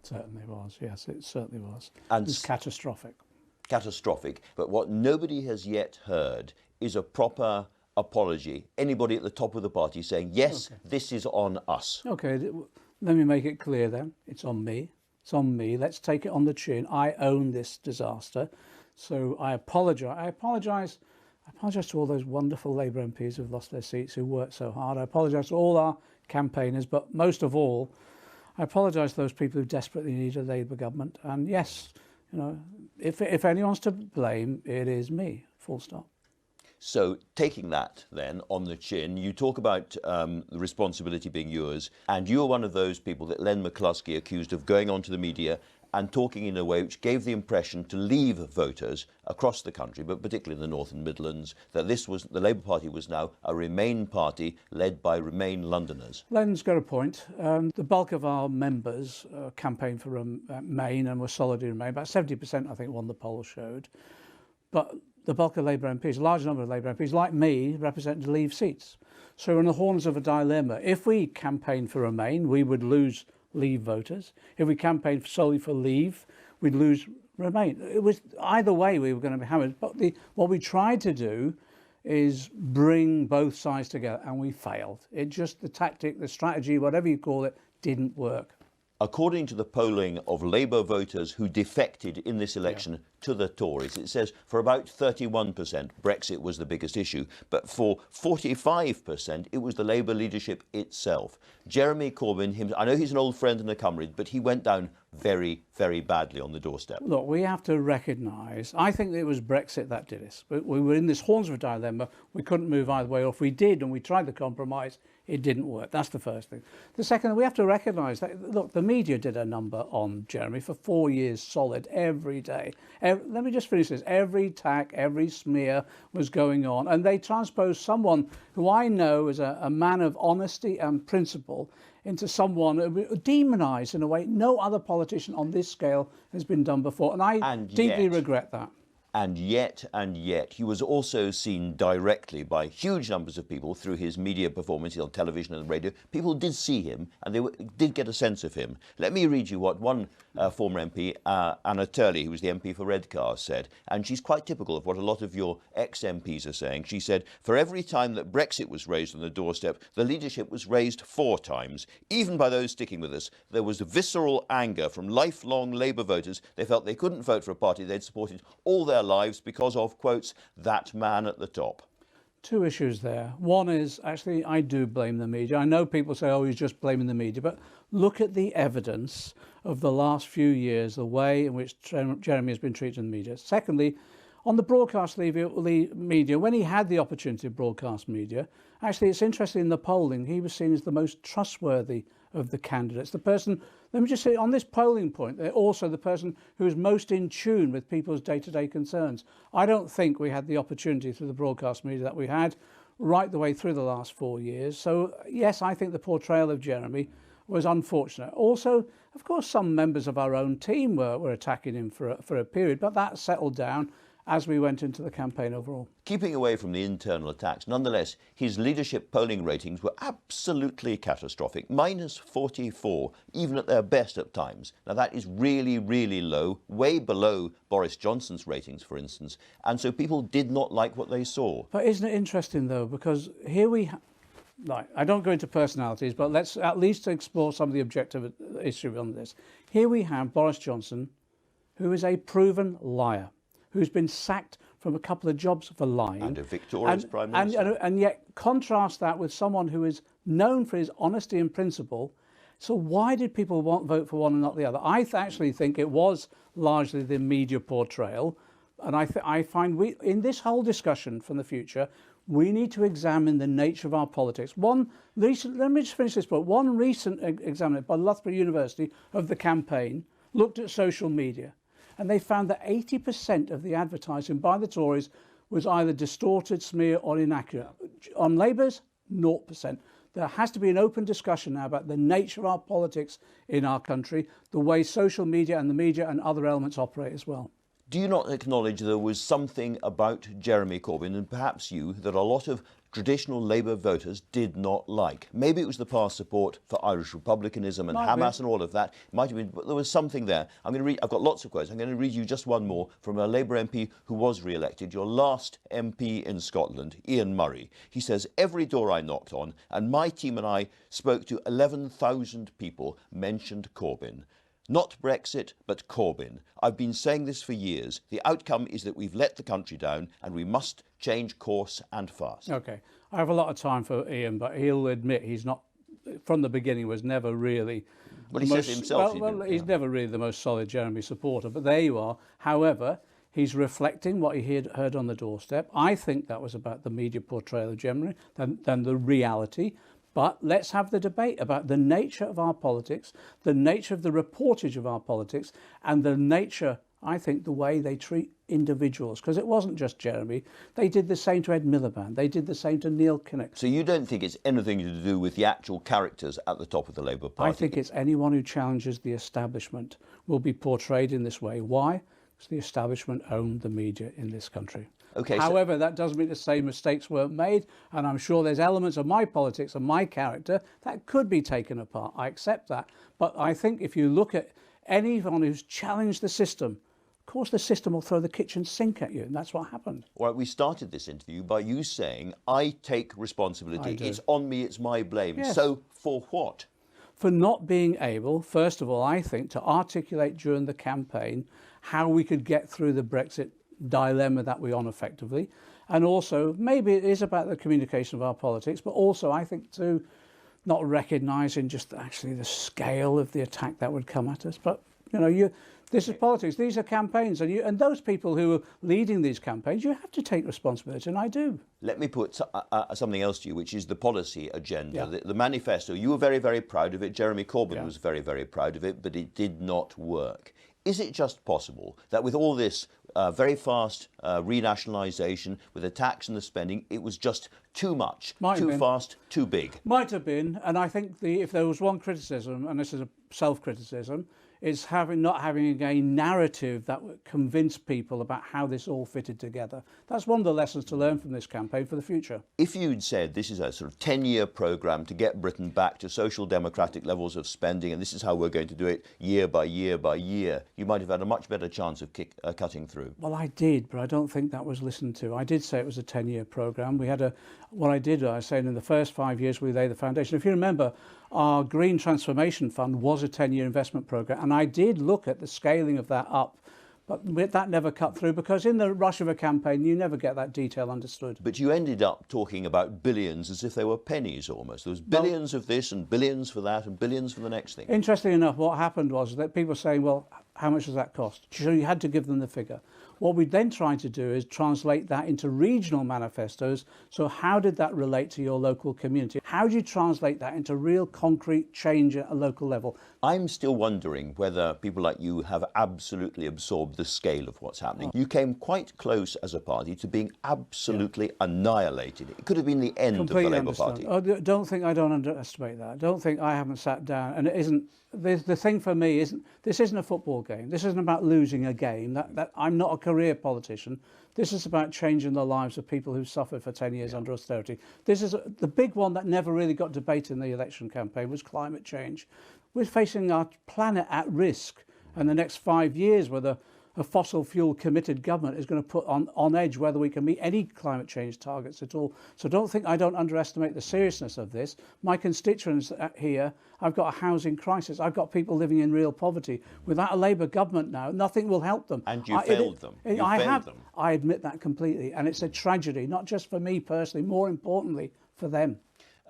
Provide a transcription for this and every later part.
Certainly was, yes, it certainly was. And it was catastrophic. Catastrophic. But what nobody has yet heard is a proper apology. Anybody at the top of the party saying, yes, this is on us. Okay, let me make it clear then. It's on me. It's on me. Let's take it on the chin. I own this disaster. So I apologise. I apologise to all those wonderful Labour MPs who've lost their seats, who worked so hard. I apologise to all our campaigners, but most of all, I apologise to those people who desperately need a Labour government. And yes, you know, if anyone's to blame, it is me, full stop. So taking that then on the chin, you talk about the responsibility being yours, and you're one of those people that Len McCluskey accused of going onto the media and talking in a way which gave the impression to leave voters across the country, but particularly in the North and Midlands, that this was, the Labour Party was now a Remain party led by Remain Londoners. Len's got a point. The bulk of our members campaigned for Remain and were solid in Remain. About 70%, I think, one the poll showed. But the bulk of Labour MPs, a large number of Labour MPs, like me, represented Leave seats. So we're in the horns of a dilemma. If we campaigned for Remain, we would lose Leave voters. If we campaigned solely for Leave, we'd lose Remain. It was either way we were going to be hammered. But what we tried to do is bring both sides together, and we failed. It just, the tactic, the strategy, whatever you call it, didn't work. According to the polling of Labour voters who defected in this election to the Tories, it says for about 31%, Brexit was the biggest issue, but for 45%, it was the Labour leadership itself. Jeremy Corbyn, I know he's an old friend and a comrade, but he went down very, very badly on the doorstep. Look, we have to recognise, I think it was Brexit that did us. We were in this horns of a dilemma. We couldn't move either way, or if we did and we tried the compromise, it didn't work. That's the first thing. The second, we have to recognise that, look, the media did a number on Jeremy for 4 years solid, every day. Let me just finish this. Every attack, every smear was going on. And they transposed someone who I know is a man of honesty and principle into someone demonised in a way no other politician on this scale has been done before. And I deeply regret that. And yet, he was also seen directly by huge numbers of people through his media performances on television and radio. People did see him, and they did get a sense of him. Let me read you what one former MP, Anna Turley, who was the MP for Redcar, said. And she's quite typical of what a lot of your ex-MPs are saying. She said, for every time that Brexit was raised on the doorstep, the leadership was raised 4 times. Even by those sticking with us, there was visceral anger from lifelong Labour voters. They felt they couldn't vote for a party they'd supported all their lives because of, quotes, that man at the top. 2 issues there. One is, actually, I do blame the media. I know people say, oh, he's just blaming the media, but look at the evidence of the last few years, the way in which Jeremy has been treated in the media. Secondly, on the broadcast media, when he had the opportunity to broadcast media, actually, it's interesting in the polling, he was seen as the most trustworthy of the candidates. The person, let me just say, on this polling point, they're also the person who is most in tune with people's day-to-day concerns. I don't think we had the opportunity through the broadcast media that we had right the way through the last 4 years. So, yes, I think the portrayal of Jeremy was unfortunate. Also, of course, some members of our own team were attacking him for a period, but that settled down as we went into the campaign overall. Keeping away from the internal attacks, nonetheless, his leadership polling ratings were absolutely catastrophic, minus 44, even at their best at times. Now that is really, really low, way below Boris Johnson's ratings, for instance, and so people did not like what they saw. But isn't it interesting, though, because here we like, I don't go into personalities, but let's at least explore some of the objective issue on this. Here we have Boris Johnson, who is a proven liar, who's been sacked from a couple of jobs for lying. And a victorious Prime Minister. And yet contrast that with someone who is known for his honesty and principle. So why did people vote for one and not the other? I actually think it was largely the media portrayal. And I find in this whole discussion from the future, we need to examine the nature of our politics. Let me just finish this point. One recent examination by Loughborough University of the campaign looked at social media. And they found that 80% of the advertising by the Tories was either distorted, smear or inaccurate. On Labour's, 0%. There has to be an open discussion now about the nature of our politics in our country, the way social media and the media and other elements operate as well. Do you not acknowledge there was something about Jeremy Corbyn, and perhaps you, that a lot of traditional Labour voters did not like? Maybe it was the past support for Irish republicanism and Hamas and all of that. It might have been, but there was something there. I've got lots of quotes. I'm going to read you just one more from a Labour MP who was re-elected, your last MP in Scotland, Ian Murray. He says, "Every door I knocked on, and my team and I spoke to 11,000 people, mentioned Corbyn. Not Brexit, but Corbyn. I've been saying this for years. The outcome is that we've let the country down and we must change course and fast." Okay, I have a lot of time for Ian, but he'll admit he's not, from the beginning, was never really... Well, he says himself. He's never really the most solid Jeremy supporter, but there you are. However, he's reflecting what he had heard on the doorstep. I think that was about the media portrayal of Jeremy than the reality. But let's have the debate about the nature of our politics, the nature of the reportage of our politics, and the nature, I think, the way they treat individuals. Because it wasn't just Jeremy. They did the same to Ed Miliband. They did the same to Neil Kinnock. So you don't think it's anything to do with the actual characters at the top of the Labour Party? I think it's anyone who challenges the establishment will be portrayed in this way. Why? Because the establishment owned the media in this country. Okay, However, that doesn't mean to say mistakes weren't made, and I'm sure there's elements of my politics and my character that could be taken apart. I accept that. But I think if you look at anyone who's challenged the system, of course the system will throw the kitchen sink at you, and that's what happened. All right, we started this interview by you saying, "I take responsibility. It's on me, it's my blame." Yes. So for what? For not being able, first of all, I think, to articulate during the campaign how we could get through the Brexit dilemma that we're on effectively. And also, maybe it is about the communication of our politics, but also I think to not recognising just actually the scale of the attack that would come at us. But, you know, this is politics, these are campaigns, and those people who are leading these campaigns, you have to take responsibility, and I do. Let me put something else to you, which is the policy agenda. Yeah. The manifesto, you were very, very proud of it. Jeremy Corbyn was very, very proud of it, but it did not work. Is it just possible that with all this very fast renationalisation, with the tax and the spending, it was just too much, too fast, too big? Might have been, and I think if there was one criticism, and this is a self-criticism, is not having a narrative that would convince people about how this all fitted together. That's one of the lessons to learn from this campaign for the future. If you'd said this is a sort of 10-year programme to get Britain back to social democratic levels of spending, and this is how we're going to do it year by year by year, you might have had a much better chance of cutting through. Well, I did, but I don't think that was listened to. I did say it was a 10-year programme. I was saying in the first 5 years we laid the foundation. If you remember, our Green Transformation Fund was a 10-year investment programme, and I did look at the scaling of that up, but that never cut through because in the rush of a campaign you never get that detail understood. But you ended up talking about billions as if they were pennies almost. There was billions of this and billions for that and billions for the next thing. Interestingly enough, what happened was that people were saying, well, how much does that cost? So you had to give them the figure. What we then tried to do is translate that into regional manifestos. So how did that relate to your local community? How do you translate that into real concrete change at a local level? I'm still wondering whether people like you have absolutely absorbed the scale of what's happening. You came quite close as a party to being absolutely annihilated. It could have been the end of the Labour Party. I don't underestimate that. I don't think I haven't sat down, and it isn't. The thing for me isn't, this isn't a football game. This isn't about losing a game. That I'm not a career politician. This is about changing the lives of people who've suffered for 10 years under austerity. This is the big one that never really got debated in the election campaign was climate change. We're facing our planet at risk, and the next 5 years whether a fossil fuel committed government is going to put on edge whether we can meet any climate change targets at all. So I don't underestimate the seriousness of this. My constituents here, I've got a housing crisis. I've got people living in real poverty. Without a Labour government now, nothing will help them. And you failed them. I admit that completely. And it's a tragedy, not just for me personally, more importantly for them.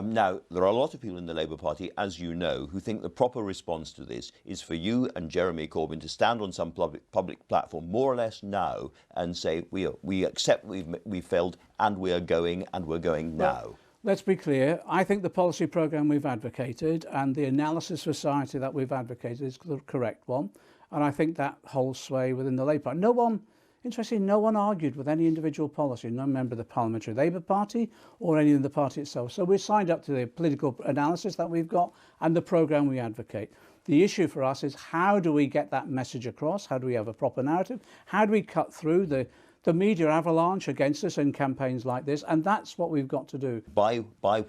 Now, there are a lot of people in the Labour Party, as you know, who think the proper response to this is for you and Jeremy Corbyn to stand on some public platform, more or less now, and say, we accept we've failed and we're going now. Well, let's be clear. I think the policy programme we've advocated and the analysis society that we've advocated is the correct one. And I think that holds sway within the Labour Party. Interestingly, no one argued with any individual policy, no member of the Parliamentary Labour Party or any of the party itself. So we're signed up to the political analysis that we've got and the programme we advocate. The issue for us is how do we get that message across? How do we have a proper narrative? How do we cut through the media avalanche against us in campaigns like this? And that's what we've got to do. By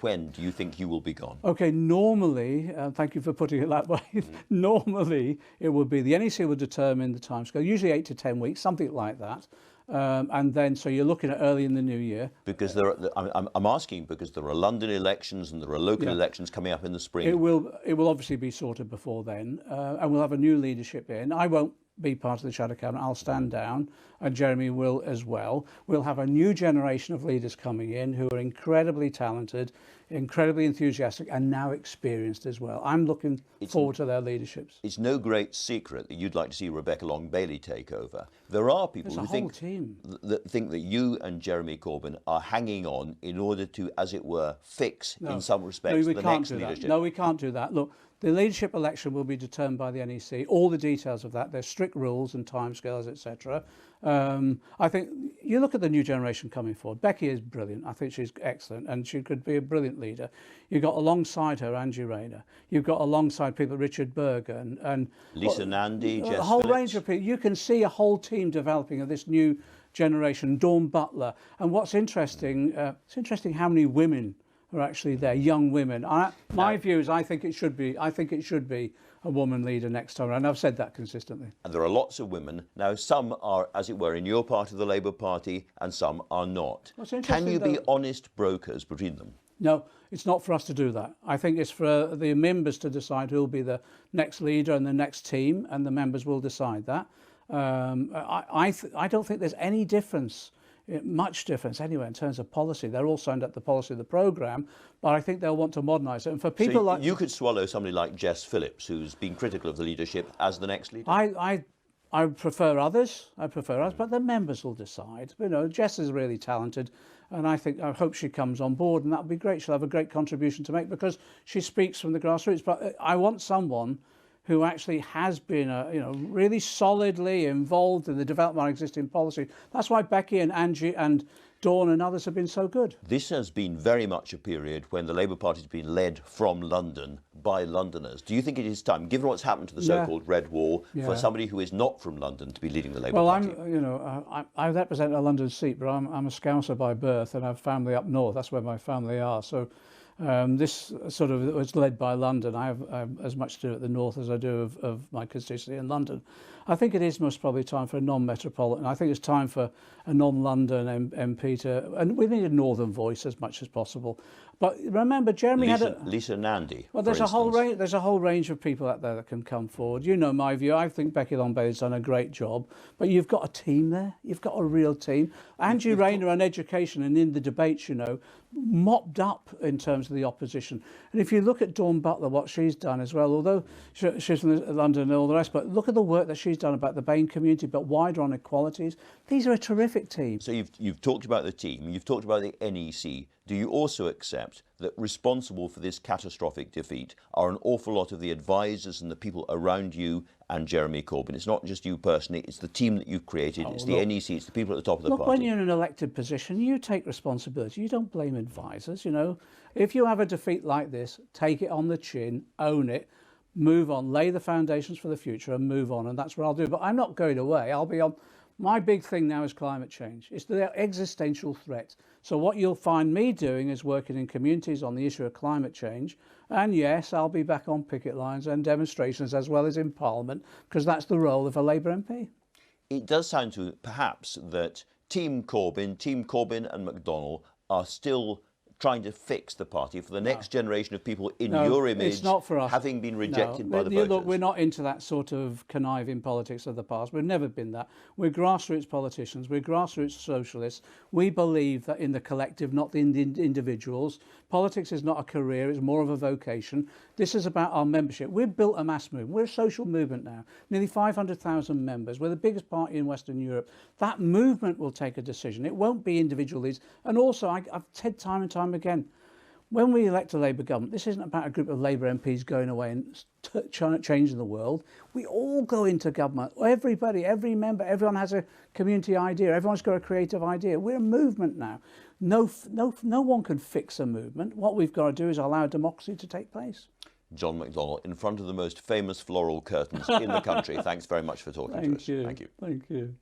when do you think you will be gone? Okay, normally, thank you for putting it that way, normally it would be the NEC will determine the timescale, usually 8 to 10 weeks, something like that. And then, so you're looking at early in the new year. Because I'm asking because there are London elections and there are local elections coming up in the spring. It will obviously be sorted before then, and we'll have a new leadership in. I won't be part of the shadow cabinet. I'll stand down, and Jeremy will as well. We'll have a new generation of leaders coming in who are incredibly talented, incredibly enthusiastic, and now experienced as well. I'm looking forward to their leaderships. It's no great secret that you'd like to see Rebecca Long-Bailey take over. There are people who think that you and Jeremy Corbyn are hanging on in order to, as it were, fix in some respects the next leadership. No, we can't do that. Look, the leadership election will be determined by the NEC. All the details of that, there's strict rules and timescales, etc. I think you look at the new generation coming forward. Becky is brilliant. I think she's excellent, and she could be a brilliant leader. You've got alongside her Angie Rayner. You've got alongside people Richard Berger and Lisa Nandy, Jess a whole Phillips. range of people. You can see a whole team developing of this new generation. Dawn Butler, and what's interesting, it's interesting how many women are actually there, young women. My view is I think it should be a woman leader next time, and I've said that consistently. And there are lots of women. Now, some are, as it were, in your part of the Labour Party, and some are not. Can you be honest brokers between them? No, it's not for us to do that. I think it's for the members to decide who will be the next leader and the next team, and the members will decide that. I don't think there's any difference, much difference anyway, in terms of policy. They're all signed up the policy of the programme, but I think they'll want to modernise it. And for people like you could swallow somebody like Jess Phillips, who's been critical of the leadership, as the next leader. I prefer others. But the members will decide. You know, Jess is really talented, and I hope she comes on board, and that'll be great. She'll have a great contribution to make because she speaks from the grassroots. But I want someone who actually has been, really solidly involved in the development of existing policy. That's why Becky and Angie and Dawn and others have been so good. This has been very much a period when the Labour Party has been led from London by Londoners. Do you think it is time, given what's happened to the so-called Red Wall, for somebody who is not from London to be leading the Labour Party? Well, I represent a London seat, but I'm a Scouser by birth and I have family up north. That's where my family are. So this sort of was led by London. I have as much to do at the north as I do of my constituency in London. I think it is most probably time for a non-metropolitan. I think it's time for a non-London MP and we need a northern voice as much as possible. But remember, Jeremy had Lisa Nandy. Well, there's a whole range of people out there that can come forward. You know my view. I think Becky Long-Bailey's done a great job, but you've got a team there. You've got a real team. Angie Rayner on education and in the debates, mopped up in terms of the opposition. And if you look at Dawn Butler, what she's done as well, although she's from London and all the rest, but look at the work that she's done about the BAME community, but wider on equalities. These are a terrific team. So you've talked about the team, you've talked about the NEC. Do you also accept that responsible for this catastrophic defeat are an awful lot of the advisors and the people around you and Jeremy Corbyn? It's not just you personally, it's the team that you've created, it's the NEC, it's the people at the top of the party. When you're in an elected position, you take responsibility. You don't blame advisors, If you have a defeat like this, take it on the chin, own it, move on, lay the foundations for the future and move on. And that's what I'll do. But I'm not going away. I'll be on. My big thing now is climate change. It's the existential threat. So what you'll find me doing is working in communities on the issue of climate change. And yes, I'll be back on picket lines and demonstrations as well as in Parliament, because that's the role of a Labour MP. It does sound to perhaps that Team Corbyn and McDonnell are still trying to fix the party for the next generation of people in your image, it's not for us. having been rejected by the voters. Look, we're not into that sort of conniving politics of the past. We've never been that. We're grassroots politicians. We're grassroots socialists. We believe that in the collective, not in the individuals. Politics is not a career. It's more of a vocation. This is about our membership. We've built a mass movement. We're a social movement now. Nearly 500,000 members. We're the biggest party in Western Europe. That movement will take a decision. It won't be individual leaders. And also, I've said time and time again, when we elect a Labour government, this isn't about a group of Labour MPs going away and changing the world. We all go into government. Everybody, every member, everyone has a community idea. Everyone's got a creative idea. We're a movement now. No one can fix a movement. What we've got to do is allow democracy to take place. John McDonnell, in front of the most famous floral curtains in the country. Thanks very much for talking to us. You. Thank you. Thank you.